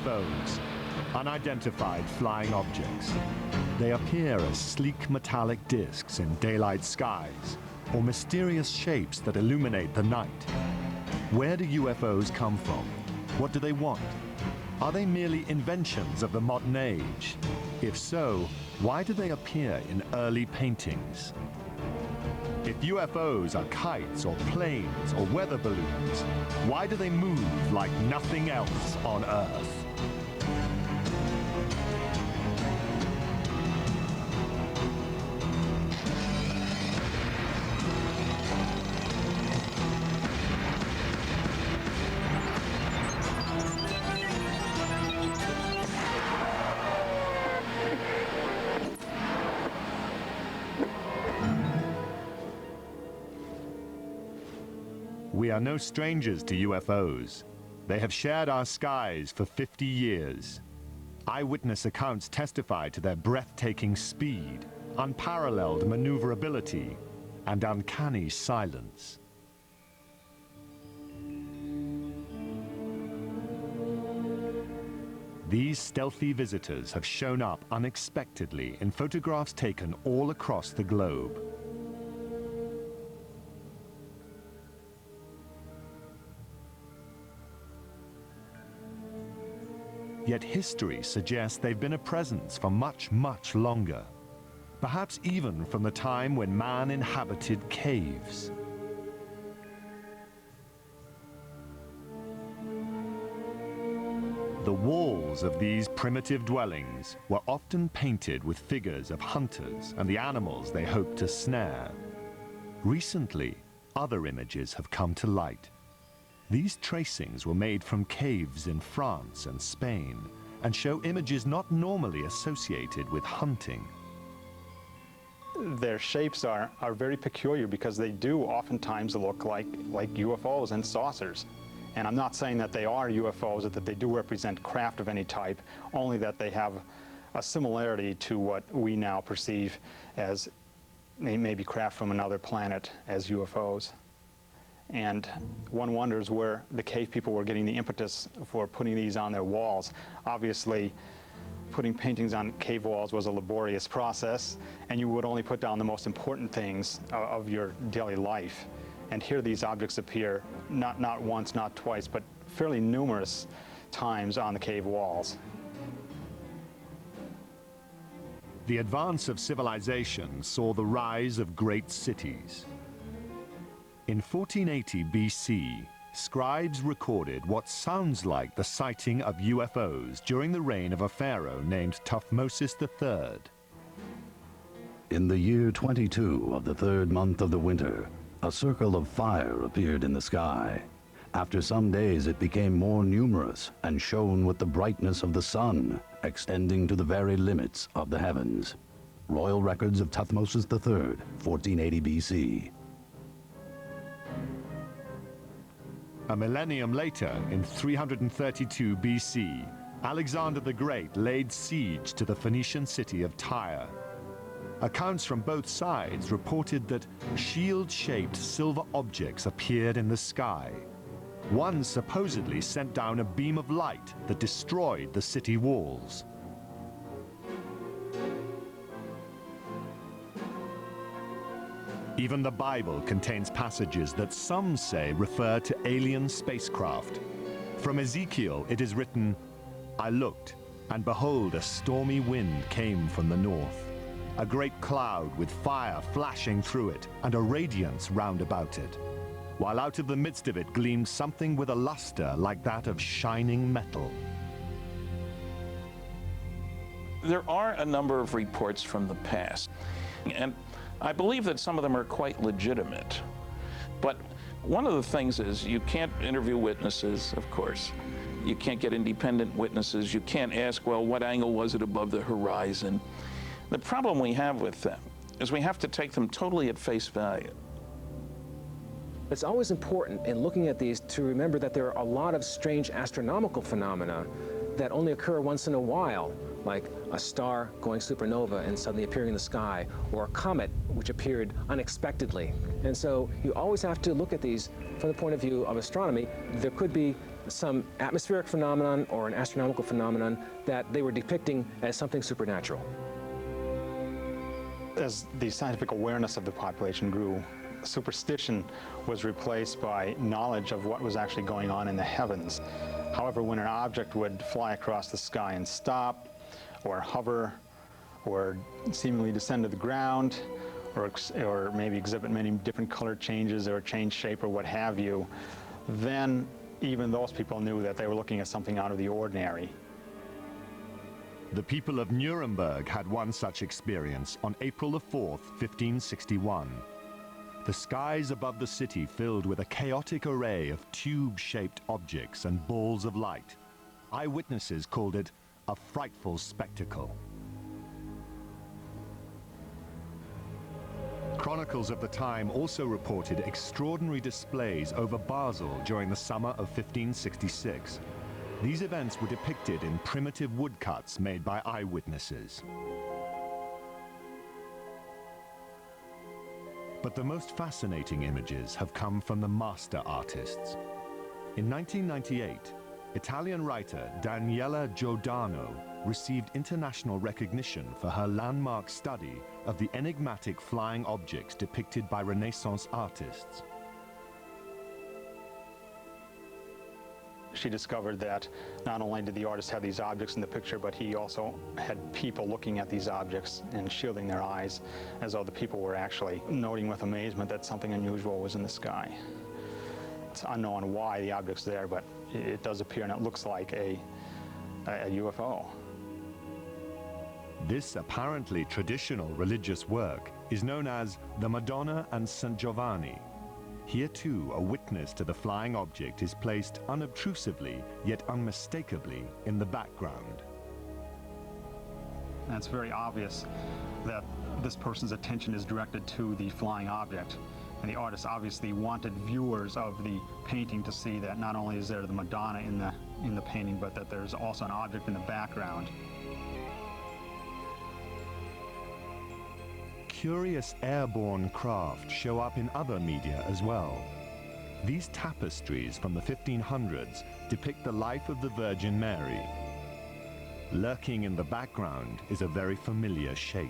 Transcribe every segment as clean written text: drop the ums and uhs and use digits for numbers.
UFOs, unidentified flying objects. They appear as sleek metallic discs in daylight skies, or mysterious shapes that illuminate the night. Where do UFOs come from? What do they want? Are they merely inventions of the modern age? If so, why do they appear in early paintings? If UFOs are kites or planes or weather balloons, why do they move like nothing else on Earth? We are no strangers to UFOs. They have shared our skies for 50 years. Eyewitness accounts testify to their breathtaking speed, unparalleled maneuverability, and uncanny silence. These stealthy visitors have shown up unexpectedly in photographs taken all across the globe. Yet history suggests they've been a presence for much, much longer. Perhaps even from the time when man inhabited caves. The walls of these primitive dwellings were often painted with figures of hunters and the animals they hoped to snare. Recently, other images have come to light. These tracings were made from caves in France and Spain and show images not normally associated with hunting. Their shapes are very peculiar because they do oftentimes look like UFOs and saucers. And I'm not saying that they are UFOs, that they do represent craft of any type, only that they have a similarity to what we now perceive as maybe craft from another planet as UFOs. And one wonders where the cave people were getting the impetus for putting these on their walls. Obviously, putting paintings on cave walls was a laborious process, and you would only put down the most important things of your daily life. And here these objects appear not once, not twice, but fairly numerous times on the cave walls. The advance of civilization saw the rise of great cities. In 1480 BC, scribes recorded what sounds like the sighting of UFOs during the reign of a pharaoh named Thutmose III. In the year 22 of the third month of the winter, a circle of fire appeared in the sky. After some days it became more numerous and shone with the brightness of the sun, extending to the very limits of the heavens. Royal Records of Thutmose III, 1480 BC. A millennium later, in 332 BC, Alexander the Great laid siege to the Phoenician city of Tyre. Accounts from both sides reported that shield-shaped silver objects appeared in the sky. One supposedly sent down a beam of light that destroyed the city walls. Even the Bible contains passages that some say refer to alien spacecraft. From Ezekiel, it is written, "I looked, and behold, a stormy wind came from the north, a great cloud with fire flashing through it, and a radiance round about it, while out of the midst of it gleamed something with a luster like that of shining metal." There are a number of reports from the past, and I believe that some of them are quite legitimate. But one of the things is you can't interview witnesses, of course. You can't get independent witnesses. You can't ask, well, what angle was it above the horizon? The problem we have with them is we have to take them totally at face value. It's always important in looking at these to remember that there are a lot of strange astronomical phenomena that only occur once in a while, like a star going supernova and suddenly appearing in the sky, or a comet which appeared unexpectedly. And so you always have to look at these from the point of view of astronomy. There could be some atmospheric phenomenon or an astronomical phenomenon that they were depicting as something supernatural. As the scientific awareness of the population grew, superstition was replaced by knowledge of what was actually going on in the heavens. However, when an object would fly across the sky and stop, or hover, or seemingly descend to the ground, or maybe exhibit many different color changes or change shape or what have you, then even those people knew that they were looking at something out of the ordinary. The people of Nuremberg had one such experience on April the 4th, 1561. The skies above the city filled with a chaotic array of tube-shaped objects and balls of light. Eyewitnesses called it a frightful spectacle. Chronicles of the time also reported extraordinary displays over Basel during the summer of 1566. These events were depicted in primitive woodcuts made by eyewitnesses. But the most fascinating images have come from the master artists. In 1998, Italian writer Daniela Giordano received international recognition for her landmark study of the enigmatic flying objects depicted by Renaissance artists. She discovered that not only did the artist have these objects in the picture, but he also had people looking at these objects and shielding their eyes, as though the people were actually noting with amazement that something unusual was in the sky. It's unknown why the object's there, but it does appear, and it looks like a UFO. This apparently traditional religious work is known as the Madonna and St. Giovanni. Here too, a witness to the flying object is placed unobtrusively, yet unmistakably, in the background. And it's very obvious that this person's attention is directed to the flying object. And the artist obviously wanted viewers of the painting to see that not only is there the Madonna in the painting, but that there's also an object in the background. Curious airborne craft show up in other media as well. These tapestries from the 1500s depict the life of the Virgin Mary. Lurking in the background is a very familiar shape.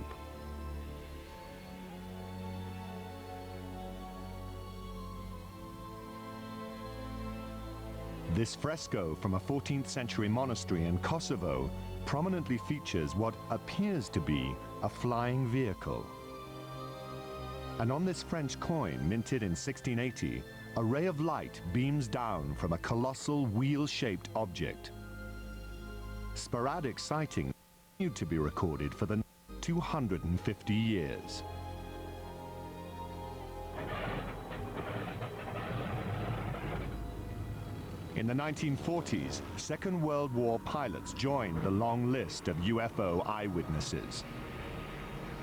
This fresco from a 14th century monastery in Kosovo prominently features what appears to be a flying vehicle. And on this French coin, minted in 1680, a ray of light beams down from a colossal wheel-shaped object. Sporadic sightings continue to be recorded for the 250 years. In the 1940s, Second World War pilots joined the long list of UFO eyewitnesses.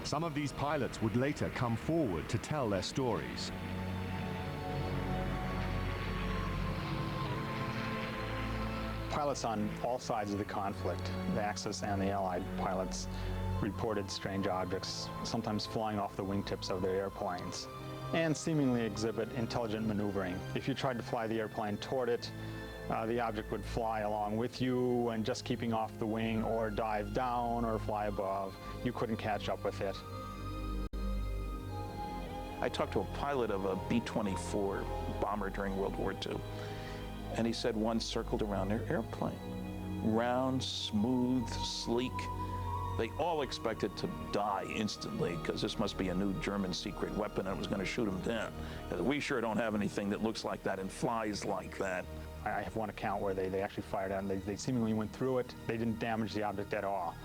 Some of these pilots would later come forward to tell their stories. Pilots on all sides of the conflict, the Axis and the Allied pilots, reported strange objects, sometimes flying off the wingtips of their airplanes, and seemingly exhibit intelligent maneuvering. If you tried to fly the airplane toward it, the object would fly along with you and just keeping off the wing, or dive down or fly above. You couldn't catch up with it. I talked to a pilot of a B-24 bomber during World War II, and he said one circled around their airplane. Round, smooth, sleek. They all expected to die instantly because this must be a new German secret weapon and it was going to shoot them down. We sure don't have anything that looks like that and flies like that. I have one account where they actually fired at it, and they seemingly went through it. They didn't damage the object at all.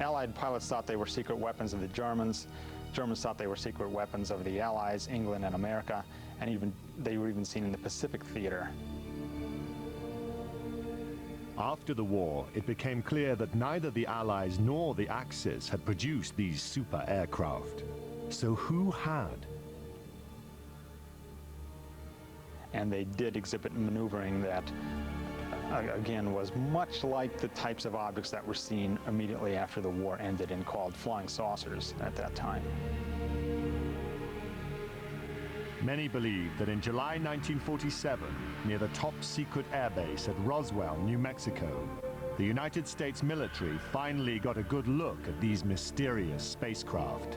Allied pilots thought they were secret weapons of the Germans. Germans thought they were secret weapons of the Allies, England and America, and they were even seen in the Pacific theater. After the war, it became clear that neither the Allies nor the Axis had produced these super aircraft. So who had? And they did exhibit maneuvering that, again, was much like the types of objects that were seen immediately after the war ended and called flying saucers at that time. Many believe that in July 1947, near the top-secret airbase at Roswell, New Mexico, the United States military finally got a good look at these mysterious spacecraft.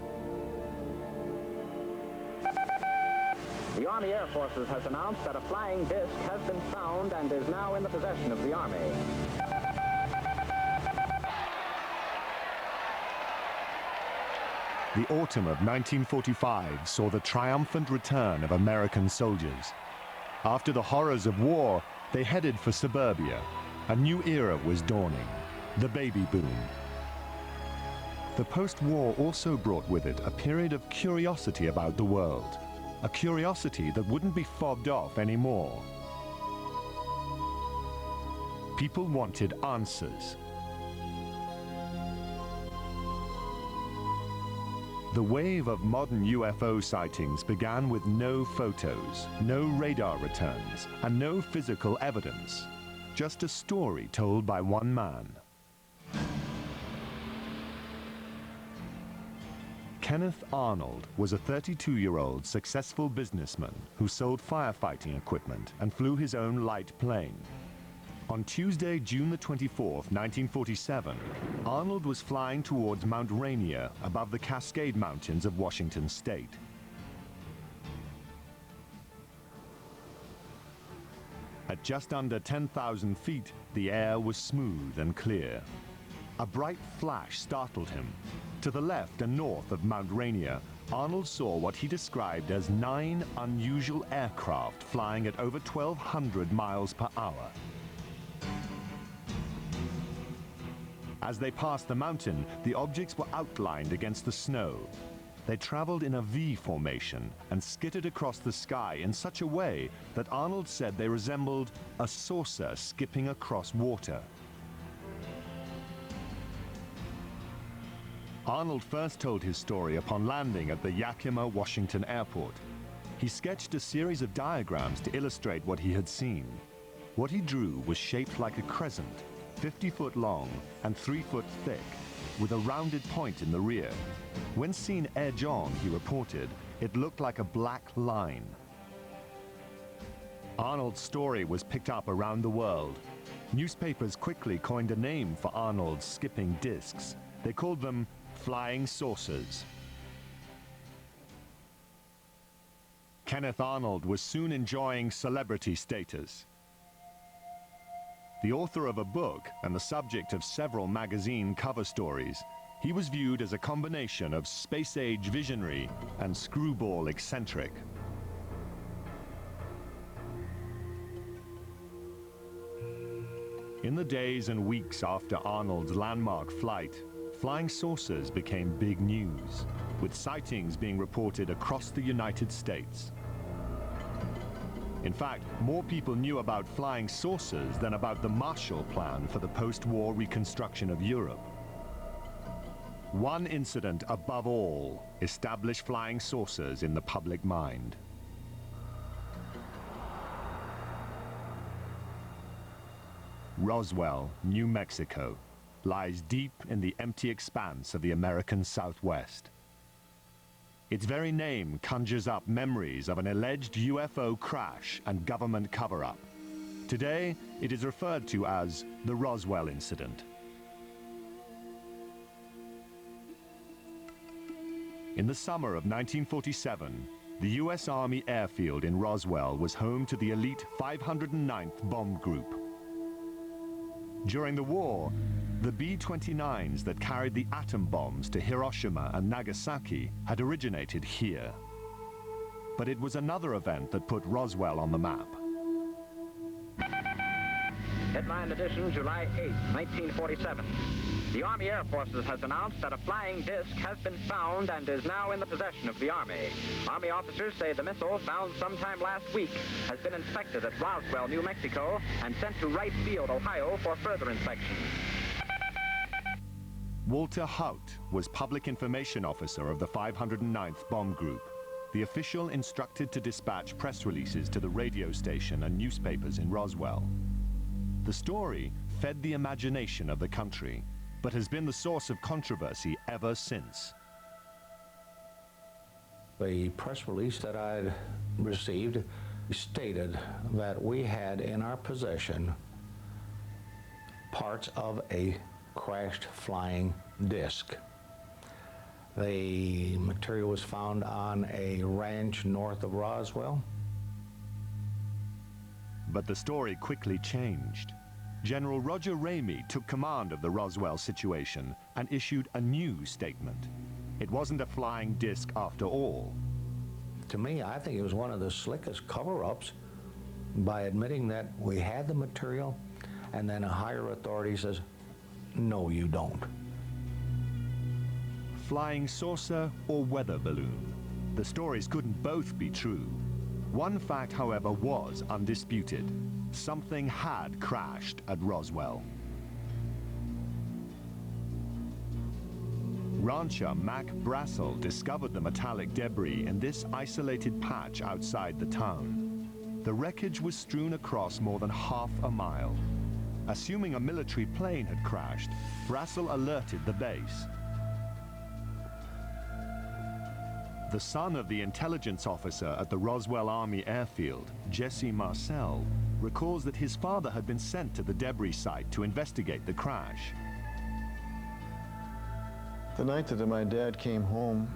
The Army Air Forces has announced that a flying disc has been found and is now in the possession of the Army. The autumn of 1945 saw the triumphant return of American soldiers. After the horrors of war, they headed for suburbia. A new era was dawning, the baby boom. The post-war also brought with it a period of curiosity about the world, a curiosity that wouldn't be fobbed off anymore. People wanted answers. The wave of modern UFO sightings began with no photos, no radar returns, and no physical evidence. Just a story told by one man. Kenneth Arnold was a 32-year-old successful businessman who sold firefighting equipment and flew his own light plane. On Tuesday, June the 24th, 1947, Arnold was flying towards Mount Rainier above the Cascade Mountains of Washington State. At just under 10,000 feet, the air was smooth and clear. A bright flash startled him. To the left and north of Mount Rainier, Arnold saw what he described as 9 unusual aircraft flying at over 1,200 miles per hour. As they passed the mountain, the objects were outlined against the snow. They traveled in a V formation and skittered across the sky in such a way that Arnold said they resembled a saucer skipping across water. Arnold first told his story upon landing at the Yakima, Washington airport. He sketched a series of diagrams to illustrate what he had seen. What he drew was shaped like a crescent, 50 foot long and 3 foot thick, with a rounded point in the rear. When seen edge on, he reported, it looked like a black line. Arnold's story was picked up around the world. Newspapers quickly coined a name for Arnold's skipping discs. They called them flying saucers. Kenneth Arnold was soon enjoying celebrity status. The author of a book and the subject of several magazine cover stories, he was viewed as a combination of space-age visionary and screwball eccentric. In the days and weeks after Arnold's landmark flight, flying saucers became big news, with sightings being reported across the United States. In fact, more people knew about flying saucers than about the Marshall Plan for the post-war reconstruction of Europe. One incident above all established flying saucers in the public mind. Roswell, New Mexico, lies deep in the empty expanse of the American Southwest. Its very name conjures up memories of an alleged UFO crash and government cover-up. Today, it is referred to as the Roswell incident. In the summer of 1947, the U.S. Army airfield in Roswell was home to the elite 509th Bomb Group. During the war, the B-29s that carried the atom bombs to Hiroshima and Nagasaki had originated here. But it was another event that put Roswell on the map. Headline edition, July 8, 1947. The Army Air Forces has announced that a flying disc has been found and is now in the possession of the Army. Army officers say the missile, found sometime last week, has been inspected at Roswell, New Mexico, and sent to Wright Field, Ohio, for further inspection. Walter Haut was Public Information Officer of the 509th Bomb Group, the official instructed to dispatch press releases to the radio station and newspapers in Roswell. The story fed the imagination of the country, but has been the source of controversy ever since. The press release that I'd received stated that we had in our possession parts of a crashed flying disc. The material was found on a ranch north of Roswell. But the story quickly changed. General Roger Ramey took command of the Roswell situation and issued a new statement. It wasn't a flying disc after all. To me, I think it was one of the slickest cover-ups by admitting that we had the material, and then a higher authority says, no, you don't. Flying saucer or weather balloon? The stories couldn't both be true. One fact, however, was undisputed. Something had crashed at Roswell. Rancher Mac Brassel discovered the metallic debris in this isolated patch outside the town. The wreckage was strewn across more than half a mile. Assuming a military plane had crashed, Brassel alerted the base. The son of the intelligence officer at the Roswell Army Airfield, Jesse Marcel, recalls that his father had been sent to the debris site to investigate the crash. The night that my dad came home,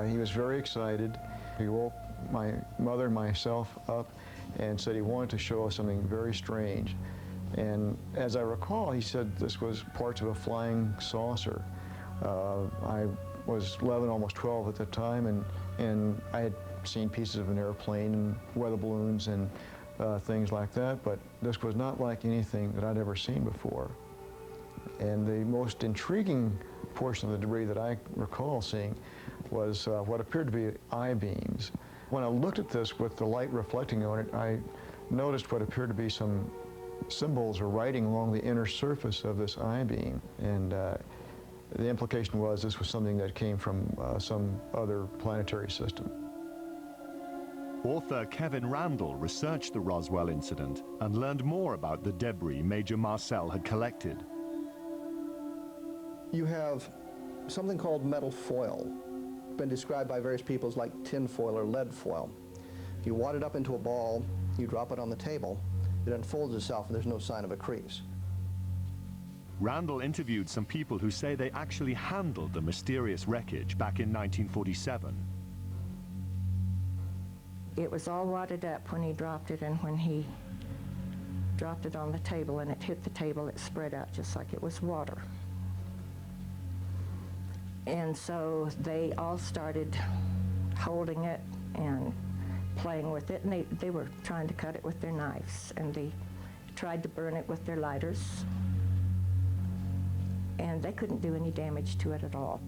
he was very excited. He woke my mother and myself up and said he wanted to show us something very strange. And as I recall, he said this was parts of a flying saucer. I was 11, almost 12 at the time, and I had seen pieces of an airplane and weather balloons and things like that, but this was not like anything that I'd ever seen before. And the most intriguing portion of the debris that I recall seeing was what appeared to be I-beams. When I looked at this with the light reflecting on it, I noticed what appeared to be some symbols or writing along the inner surface of this I-beam. And the implication was this was something that came from some other planetary system. Author Kevin Randall researched the Roswell incident and learned more about the debris Major Marcel had collected. You have something called metal foil, been described by various people as like tin foil or lead foil. You wad it up into a ball, you drop it on the table, it unfolds itself and there's no sign of a crease. Randall interviewed some people who say they actually handled the mysterious wreckage back in 1947. It was all wadded up when he dropped it, and when he dropped it on the table and it hit the table, it spread out just like it was water. And so they all started holding it and playing with it, and they were trying to cut it with their knives, and they tried to burn it with their lighters, and they couldn't do any damage to it at all.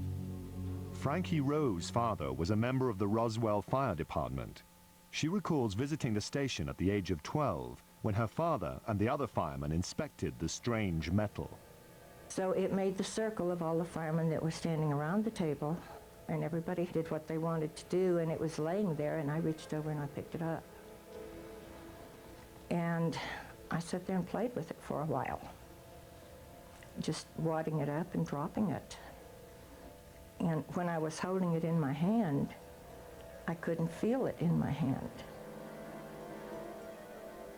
Frankie Rowe's father was a member of the Roswell Fire Department. She recalls visiting the station at the age of 12 when her father and the other firemen inspected the strange metal. So it made the circle of all the firemen that were standing around the table, and everybody did what they wanted to do, and it was laying there, and I reached over and I picked it up. And I sat there and played with it for a while, just wadding it up and dropping it. And when I was holding it in my hand, I couldn't feel it in my hand.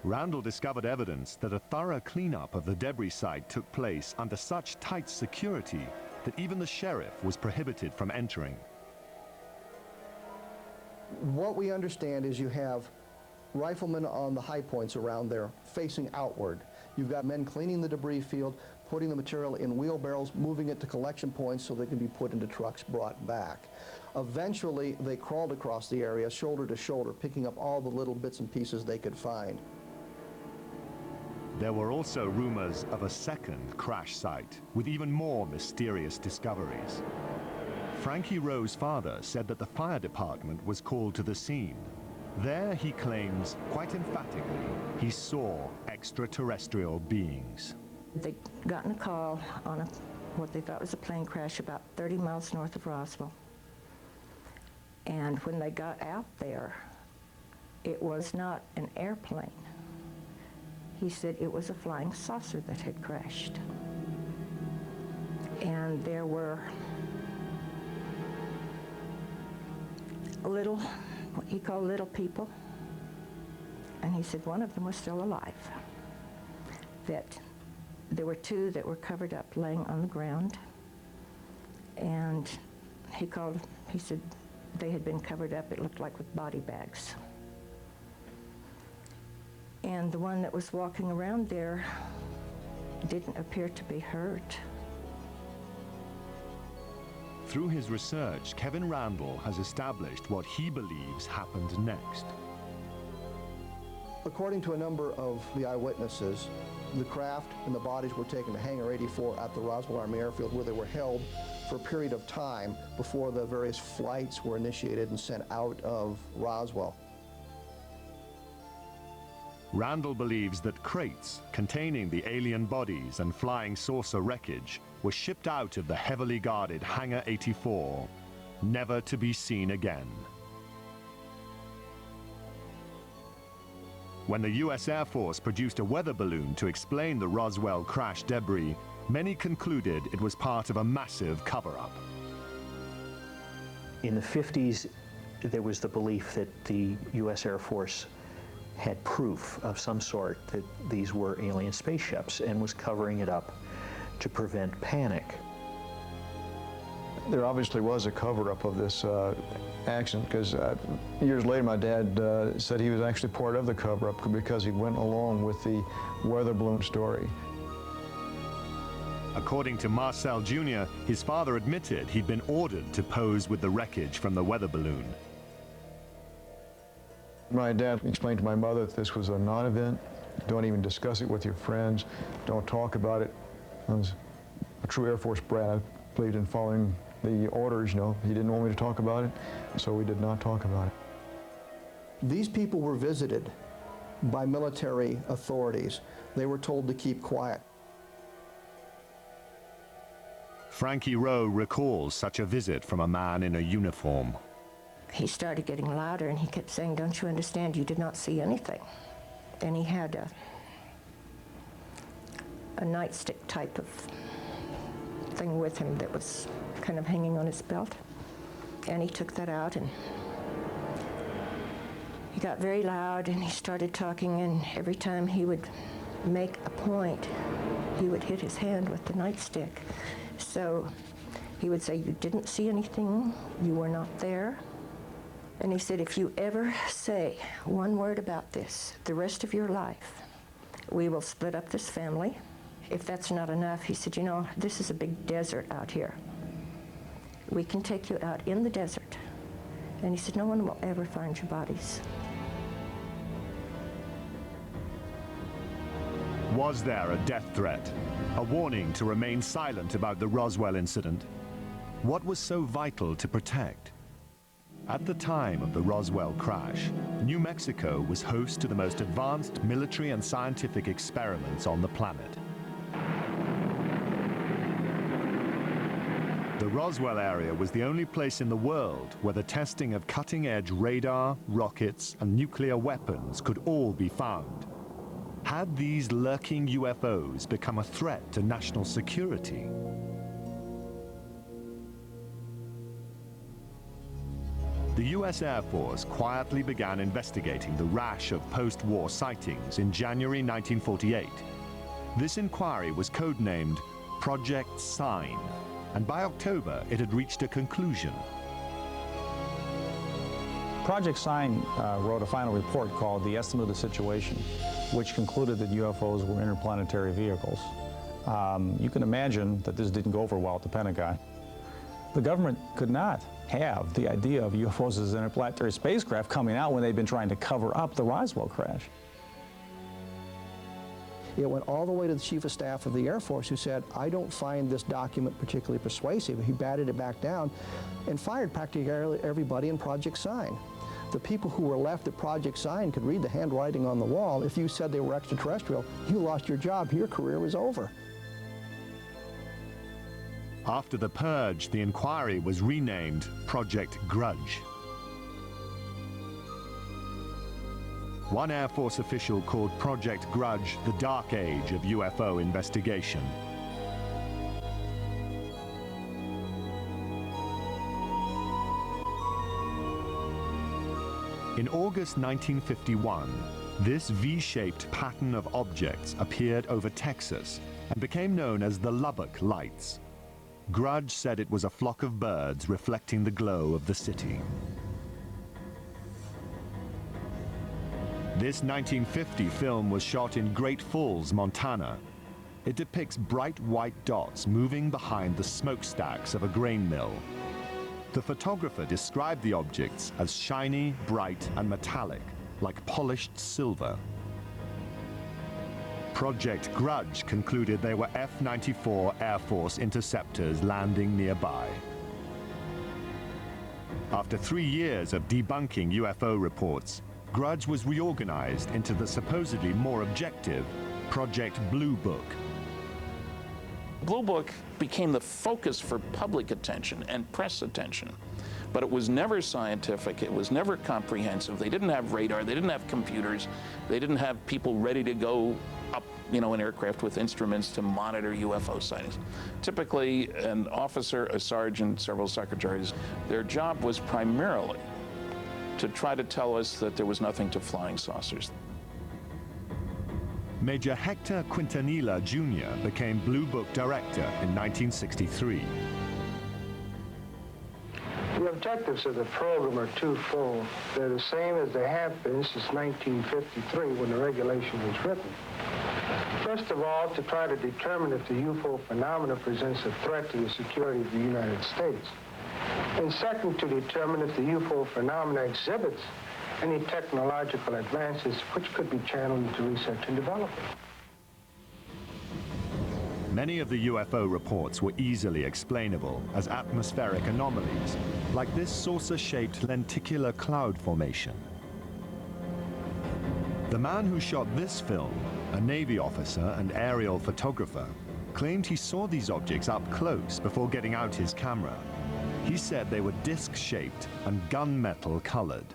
Randall discovered evidence that a thorough cleanup of the debris site took place under such tight security that even the sheriff was prohibited from entering. What we understand is you have riflemen on the high points around there facing outward. You've got men cleaning the debris field, putting the material in wheelbarrows, moving it to collection points so they can be put into trucks, brought back. Eventually, they crawled across the area, shoulder to shoulder, picking up all the little bits and pieces they could find. There were also rumors of a second crash site with even more mysterious discoveries. Frankie Rowe's father said that the fire department was called to the scene. There, he claims, quite emphatically, he saw extraterrestrial beings. They'd gotten a call on what they thought was a plane crash about 30 miles north of Roswell. And when they got out there, it was not an airplane. He said it was a flying saucer that had crashed. And there were little, what he called little people. And he said one of them was still alive. That there were two that were covered up laying on the ground. And he said they had been covered up, it looked like with body bags. And the one that was walking around there didn't appear to be hurt. Through his research, Kevin Randall has established what he believes happened next. According to a number of the eyewitnesses, the craft and the bodies were taken to Hangar 84 at the Roswell Army Airfield, where they were held for a period of time before the various flights were initiated and sent out of Roswell. Randall believes that crates containing the alien bodies and flying saucer wreckage were shipped out of the heavily guarded Hangar 84, never to be seen again. When the US Air Force produced a weather balloon to explain the Roswell crash debris, many concluded it was part of a massive cover-up. In the 50s, there was the belief that the US Air Force had proof of some sort that these were alien spaceships and was covering it up to prevent panic. There obviously was a cover-up of this accident, because years later my dad said he was actually part of the cover-up because he went along with the weather balloon story. According to Marcel Jr., his father admitted he'd been ordered to pose with the wreckage from the weather balloon. My dad explained to my mother that this was a non-event. Don't even discuss it with your friends. Don't talk about it. I was a true Air Force brat. I believed in following the orders, you know. He didn't want me to talk about it, so we did not talk about it. These people were visited by military authorities. They were told to keep quiet. Frankie Rowe recalls such a visit from a man in a uniform. He started getting louder and he kept saying, "Don't you understand? You did not see anything." And he had a nightstick type of thing with him that was kind of hanging on his belt. And he took that out and he got very loud and he started talking, and every time he would make a point, he would hit his hand with the nightstick. So he would say, "You didn't see anything, you were not there." And he said, "If you ever say one word about this the rest of your life, we will split up this family. If that's not enough," he said, "you know, this is a big desert out here. We can take you out in the desert." And he said, "No one will ever find your bodies." Was there a death threat? A warning to remain silent about the Roswell incident? What was so vital to protect? At the time of the Roswell crash, New Mexico was host to the most advanced military and scientific experiments on the planet. The Roswell area was the only place in the world where the testing of cutting-edge radar, rockets, and nuclear weapons could all be found. Had these lurking UFOs become a threat to national security? The US Air Force quietly began investigating the rash of post-war sightings in January 1948. This inquiry was codenamed Project Sign, and by October it had reached a conclusion. Project Sign wrote a final report called The Estimate of the Situation, which concluded that UFOs were interplanetary vehicles. You can imagine that this didn't go over well at the Pentagon. The government could not have the idea of UFOs as interplanetary spacecraft coming out when they'd been trying to cover up the Roswell crash. It went all the way to the Chief of Staff of the Air Force, who said, "I don't find this document particularly persuasive." He batted it back down and fired practically everybody in Project Sign. The people who were left at Project Sign could read the handwriting on the wall. If you said they were extraterrestrial, you lost your job, your career was over. After the purge, the inquiry was renamed Project Grudge. One Air Force official called Project Grudge the Dark Age of UFO investigation. In August 1951, this V-shaped pattern of objects appeared over Texas and became known as the Lubbock Lights. Grudge said it was a flock of birds reflecting the glow of the city. This 1950 film was shot in Great Falls, Montana. It depicts bright white dots moving behind the smokestacks of a grain mill. The photographer described the objects as shiny, bright, and metallic, like polished silver. Project Grudge concluded they were F-94 Air Force interceptors landing nearby. After 3 years of debunking UFO reports, Grudge was reorganized into the supposedly more objective Project Blue Book. Blue Book became the focus for public attention and press attention, but it was never scientific, it was never comprehensive. They didn't have radar, they didn't have computers, they didn't have people ready to go up, in aircraft with instruments to monitor UFO sightings. Typically, an officer, a sergeant, several secretaries, their job was primarily to try to tell us that there was nothing to flying saucers. Major Hector Quintanilla Jr. became Blue Book director in 1963. The objectives of the program are twofold. They're the same as they have been since 1953 when the regulation was written. First of all, to try to determine if the UFO phenomena presents a threat to the security of the United States. And second, to determine if the UFO phenomena exhibits any technological advances which could be channeled into research and development. Many of the UFO reports were easily explainable as atmospheric anomalies, like this saucer-shaped lenticular cloud formation. The man who shot this film, a Navy officer and aerial photographer, claimed he saw these objects up close before getting out his camera. He said they were disc-shaped and gunmetal colored.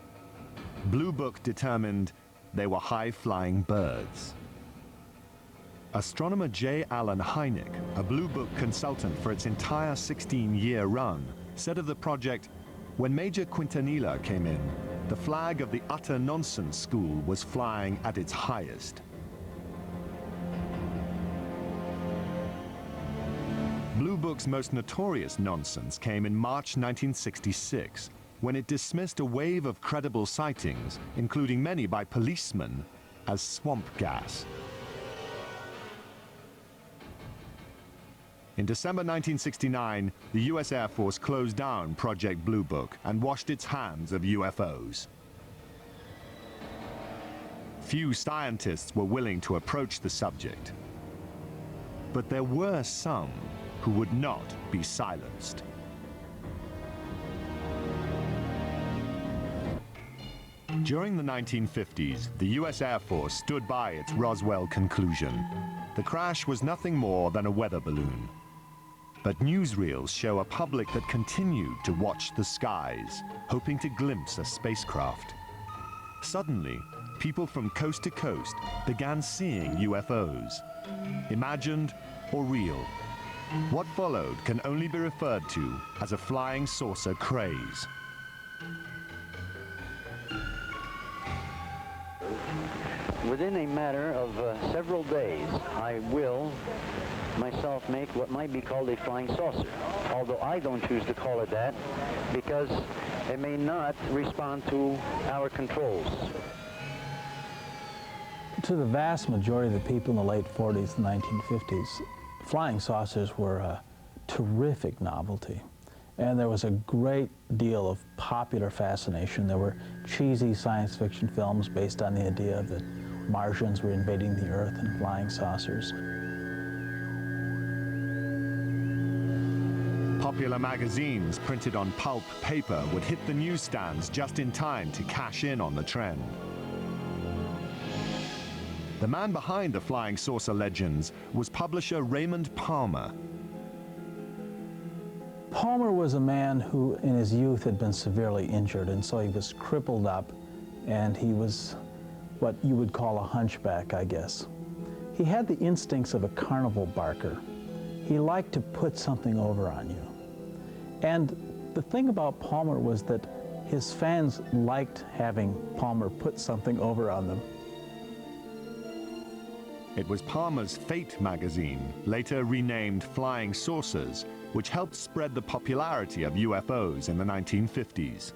Blue Book determined they were high-flying birds. Astronomer J. Allen Hynek, a Blue Book consultant for its entire 16-year run, said of the project, when Major Quintanilla came in, the flag of the utter nonsense school was flying at its highest. Blue Book's most notorious nonsense came in March 1966, when it dismissed a wave of credible sightings, including many by policemen, as swamp gas. In December 1969, the U.S. Air Force closed down Project Blue Book and washed its hands of UFOs. Few scientists were willing to approach the subject, but there were some who would not be silenced. During the 1950s, the U.S. Air Force stood by its Roswell conclusion. The crash was nothing more than a weather balloon. But newsreels show a public that continued to watch the skies, hoping to glimpse a spacecraft. Suddenly, people from coast to coast began seeing UFOs, imagined or real. What followed can only be referred to as a flying saucer craze. Within a matter of several days, I will myself make what might be called a flying saucer, although I don't choose to call it that because it may not respond to our controls. To the vast majority of the people in the late 40s and 1950s, flying saucers were a terrific novelty. And there was a great deal of popular fascination. There were cheesy science fiction films based on the idea that Martians were invading the Earth in flying saucers. Popular magazines printed on pulp paper would hit the newsstands just in time to cash in on the trend. The man behind the flying saucer legends was publisher Raymond Palmer. Palmer was a man who in his youth had been severely injured, and so he was crippled up, and he was what you would call a hunchback, I guess. He had the instincts of a carnival barker. He liked to put something over on you. And the thing about Palmer was that his fans liked having Palmer put something over on them. It was Palmer's Fate magazine, later renamed Flying Saucers, which helped spread the popularity of UFOs in the 1950s.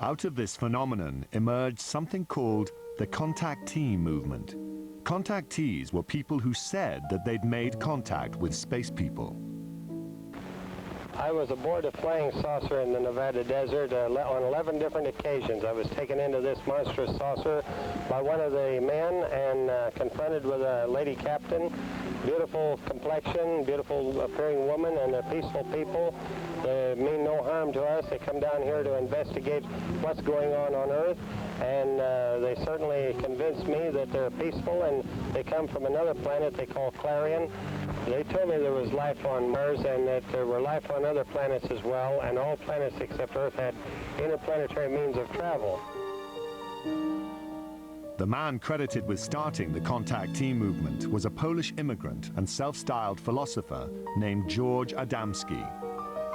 Out of this phenomenon emerged something called the contactee movement. Contactees were people who said that they'd made contact with space people. I was aboard a flying saucer in the Nevada desert on 11 different occasions. I was taken into this monstrous saucer by one of the men and confronted with a lady captain. Beautiful complexion, beautiful appearing woman, and they're peaceful people. They mean no harm to us. They come down here to investigate what's going on Earth, and they certainly convinced me that they're peaceful, and they come from another planet they call Clarion. They told me there was life on Mars and that there were life on other planets as well, and all planets except Earth had interplanetary means of travel. The man credited with starting the contactee movement was a Polish immigrant and self-styled philosopher named George Adamski.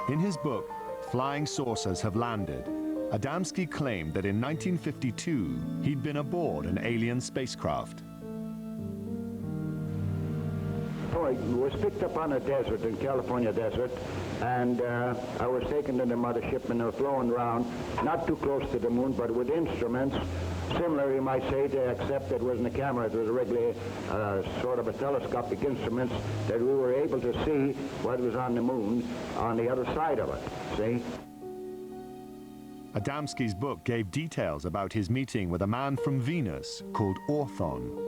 In his book, Flying Saucers Have Landed, Adamski claimed that in 1952 he'd been aboard an alien spacecraft. I was picked up on a desert, in California desert, and I was taken to the mothership and they were flown around, not too close to the moon, but with instruments, similar, you might say, except it wasn't a camera, it was a regular sort of a telescopic instruments that we were able to see what was on the moon on the other side of it, see? Adamski's book gave details about his meeting with a man from Venus called Orthon.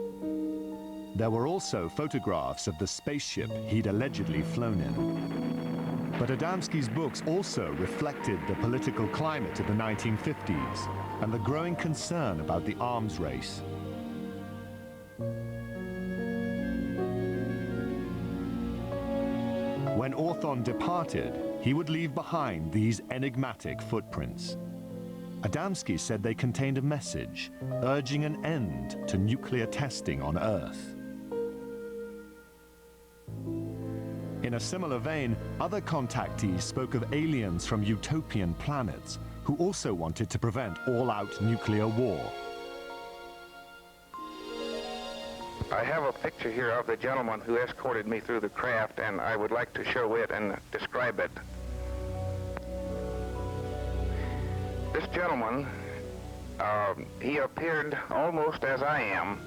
There were also photographs of the spaceship he'd allegedly flown in. But Adamski's books also reflected the political climate of the 1950s and the growing concern about the arms race. When Orthon departed, he would leave behind these enigmatic footprints. Adamski said they contained a message urging an end to nuclear testing on Earth. In a similar vein, other contactees spoke of aliens from utopian planets who also wanted to prevent all-out nuclear war. I have a picture here of the gentleman who escorted me through the craft, and I would like to show it and describe it. This gentleman, he appeared almost as I am,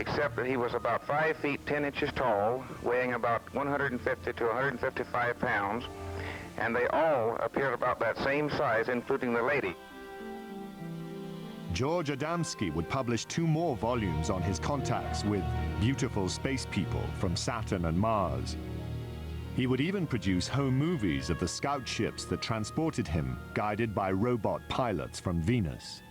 except that he was about 5 feet 10 inches tall, weighing about 150 to 155 pounds, and they all appeared about that same size, including the lady. George Adamski would publish 2 more volumes on his contacts with beautiful space people from Saturn and Mars. He would even produce home movies of the scout ships that transported him, guided by robot pilots from Venus.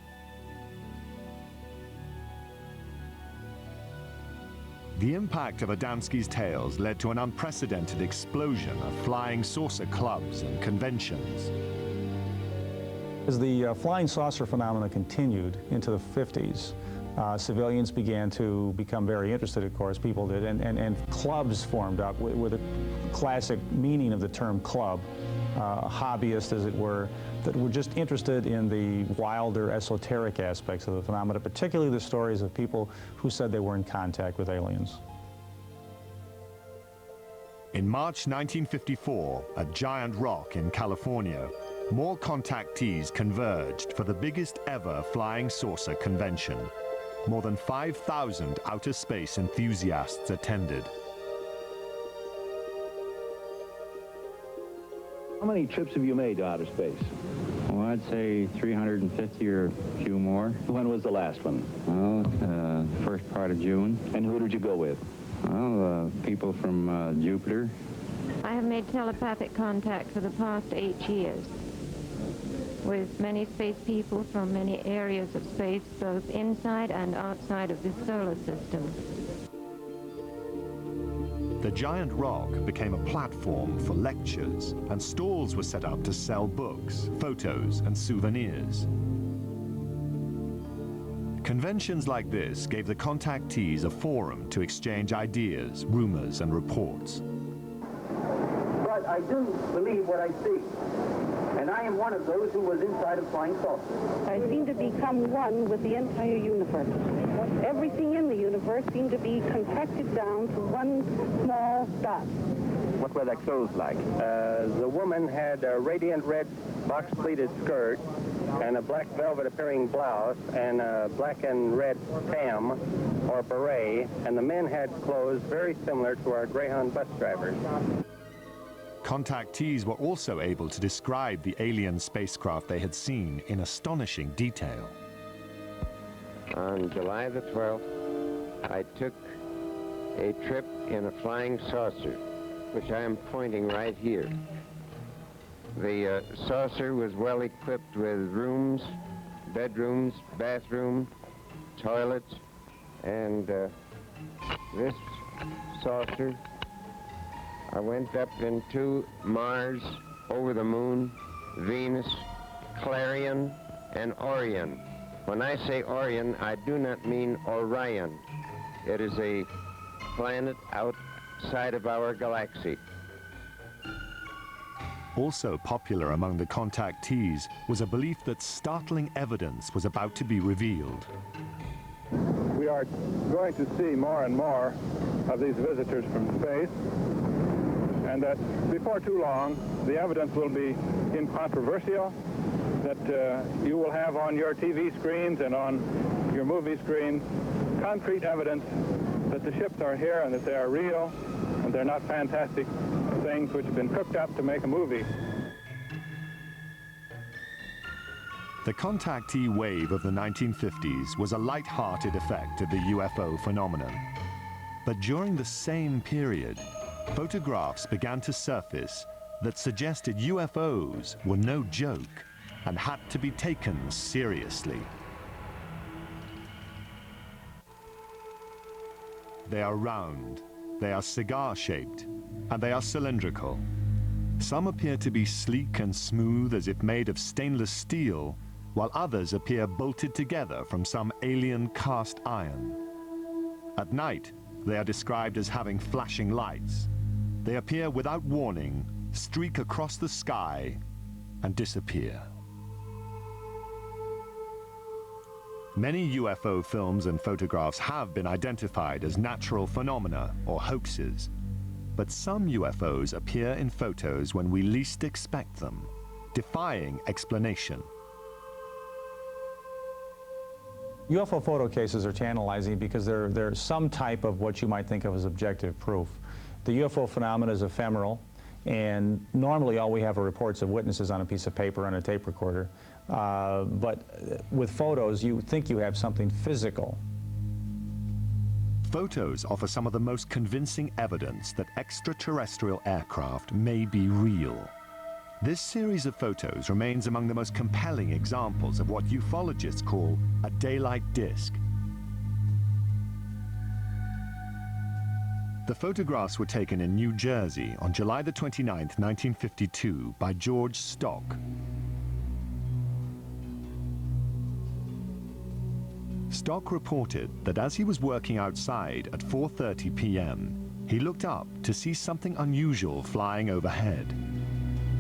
The impact of Adamski's tales led to an unprecedented explosion of flying saucer clubs and conventions. As the flying saucer phenomena continued into the 50s, civilians began to become very interested, of course, people did, and clubs formed up with the classic meaning of the term club, hobbyists, as it were, that were just interested in the wilder, esoteric aspects of the phenomena, particularly the stories of people who said they were in contact with aliens. In March 1954, at Giant Rock in California, more contactees converged for the biggest ever flying saucer convention. More than 5,000 outer space enthusiasts attended. How many trips have you made to outer space? Well, I'd say 350 or a few more. When was the last one? Well, first part of June. And who did you go with? Well, people from Jupiter. I have made telepathic contact for the past 8 years with many space people from many areas of space, both inside and outside of the solar system. The giant rock became a platform for lectures, and stalls were set up to sell books, photos, and souvenirs. Conventions like this gave the contactees a forum to exchange ideas, rumors, and reports. But I do believe what I see. And I am one of those who was inside a flying saucer. I seem to become one with the entire universe. Everything in the universe seemed to be contracted down to one small dot. What were their clothes like? The woman had a radiant red box-pleated skirt and a black velvet appearing blouse and a black and red tam or beret, and the men had clothes very similar to our Greyhound bus drivers. Contactees were also able to describe the alien spacecraft they had seen in astonishing detail. On July the 12th, I took a trip in a flying saucer, which I am pointing right here. The saucer was well equipped with rooms, bedrooms, bathroom, toilets, and this saucer, I went up into Mars, over the Moon, Venus, Clarion, and Orion. When I say Orion, I do not mean Orion. It is a planet outside of our galaxy. Also popular among the contactees was a belief that startling evidence was about to be revealed. We are going to see more and more of these visitors from space, and that before too long, the evidence will be incontrovertible, that you will have on your TV screens and on your movie screens concrete evidence that the ships are here and that they are real and they're not fantastic things which have been cooked up to make a movie. The contactee wave of the 1950s was a light-hearted effect of the UFO phenomenon. But during the same period, photographs began to surface that suggested UFOs were no joke and had to be taken seriously. They are round, they are cigar-shaped, and they are cylindrical. Some appear to be sleek and smooth as if made of stainless steel, while others appear bolted together from some alien cast iron. At night, they are described as having flashing lights. They appear without warning, streak across the sky, and disappear. Many UFO films and photographs have been identified as natural phenomena or hoaxes, but some UFOs appear in photos when we least expect them, defying explanation. UFO photo cases are tantalizing because they're some type of what you might think of as objective proof. The UFO phenomenon is ephemeral, and normally all we have are reports of witnesses on a piece of paper on a tape recorder. But with photos, you think you have something physical. Photos offer some of the most convincing evidence that extraterrestrial aircraft may be real. This series of photos remains among the most compelling examples of what ufologists call a daylight disk. The photographs were taken in New Jersey on July the 29th, 1952 by George Stock. Stock reported that as he was working outside at 4:30 p.m., he looked up to see something unusual flying overhead.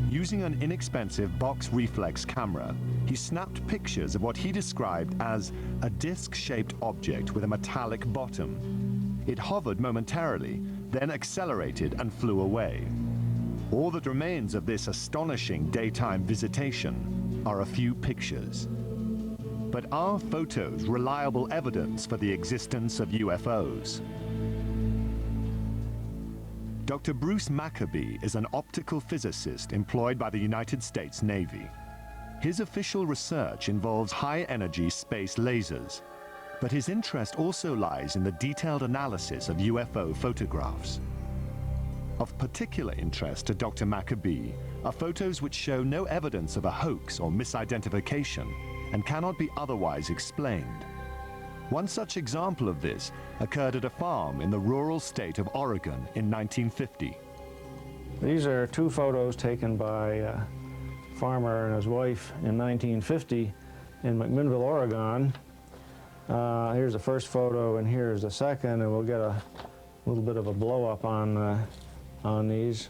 Using an inexpensive box reflex camera, he snapped pictures of what he described as a disc-shaped object with a metallic bottom. It hovered momentarily, then accelerated and flew away. All that remains of this astonishing daytime visitation are a few pictures. But are photos reliable evidence for the existence of UFOs? Dr. Bruce Maccabee is an optical physicist employed by the United States Navy. His official research involves high-energy space lasers, but his interest also lies in the detailed analysis of UFO photographs. Of particular interest to Dr. Maccabee are photos which show no evidence of a hoax or misidentification and cannot be otherwise explained. One such example of this occurred at a farm in the rural state of Oregon in 1950. These are two photos taken by a farmer and his wife in 1950 in McMinnville, Oregon. Here's the first photo and here's the second, and we'll get a little bit of a blow-up on these.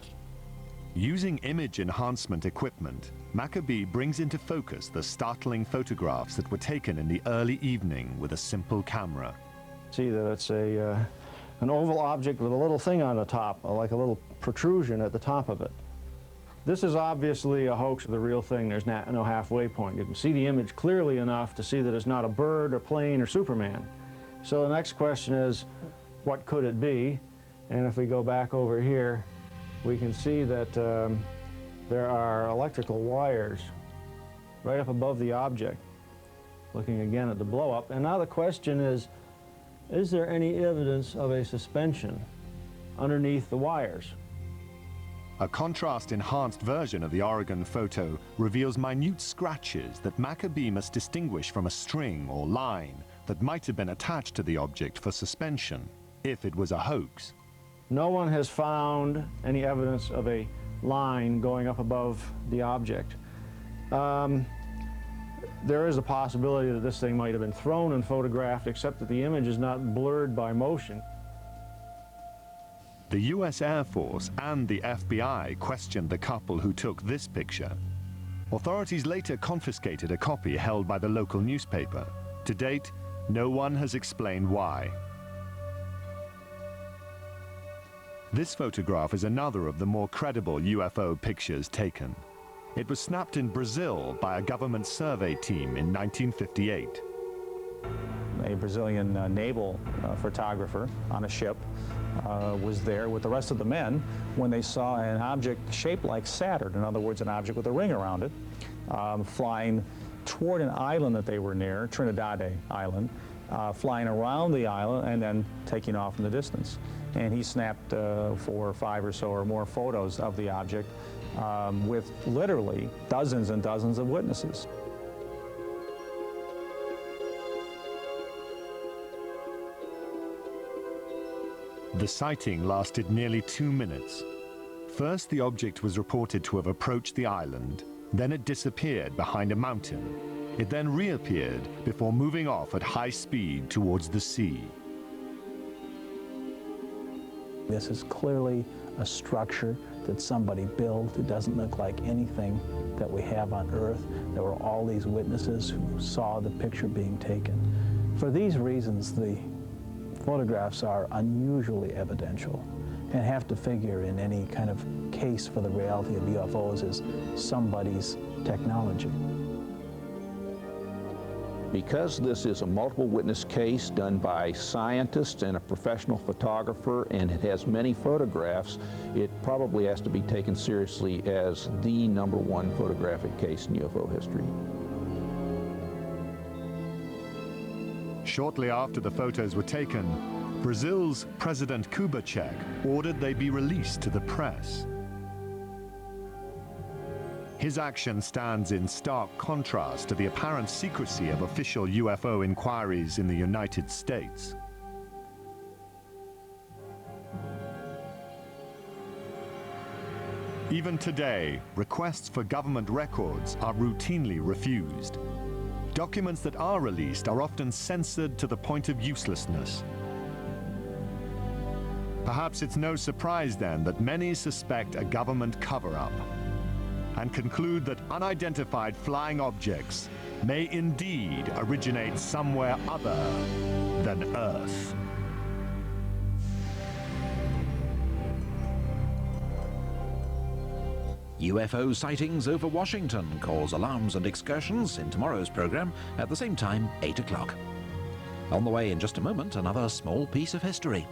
Using image enhancement equipment, Maccabee brings into focus the startling photographs that were taken in the early evening with a simple camera. See that it's an oval object with a little thing on the top, like a little protrusion at the top of it. This is obviously a hoax of the real thing. There's no halfway point. You can see the image clearly enough to see that it's not a bird or plane or Superman. So the next question is, what could it be? And if we go back over here, we can see that there are electrical wires right up above the object, looking again at the blow-up. And now the question is there any evidence of a suspension underneath the wires? A contrast-enhanced version of the Oregon photo reveals minute scratches that Maccabee must distinguish from a string or line that might have been attached to the object for suspension, if it was a hoax. No one has found any evidence of a line going up above the object. There is a possibility that this thing might have been thrown and photographed, except that the image is not blurred by motion. The U.S. Air Force and the FBI questioned the couple who took this picture. Authorities later confiscated a copy held by the local newspaper. To date, no one has explained why. This photograph is another of the more credible UFO pictures taken. It was snapped in Brazil by a government survey team in 1958. A Brazilian naval photographer on a ship was there with the rest of the men when they saw an object shaped like Saturn, in other words, an object with a ring around it, flying toward an island that they were near, Trinidad Island, flying around the island and then taking off in the distance. And he snapped 4 or 5 or so or more photos of the object with literally dozens and dozens of witnesses. The sighting lasted nearly 2 minutes. First, the object was reported to have approached the island, then it disappeared behind a mountain. It then reappeared before moving off at high speed towards the sea. This is clearly a structure that somebody built. It doesn't look like anything that we have on Earth. There were all these witnesses who saw the picture being taken. For these reasons, the photographs are unusually evidential and have to figure in any kind of case for the reality of UFOs as somebody's technology. Because this is a multiple witness case done by scientists and a professional photographer, and it has many photographs, it probably has to be taken seriously as the #1 photographic case in UFO history. Shortly after the photos were taken, Brazil's President Kubitschek ordered they be released to the press. His action stands in stark contrast to the apparent secrecy of official UFO inquiries in the United States. Even today, requests for government records are routinely refused. Documents that are released are often censored to the point of uselessness. Perhaps it's no surprise then that many suspect a government cover-up and conclude that unidentified flying objects may indeed originate somewhere other than Earth. UFO sightings over Washington cause alarms and excursions in tomorrow's program at the same time, 8 o'clock. On the way in just a moment, another small piece of history.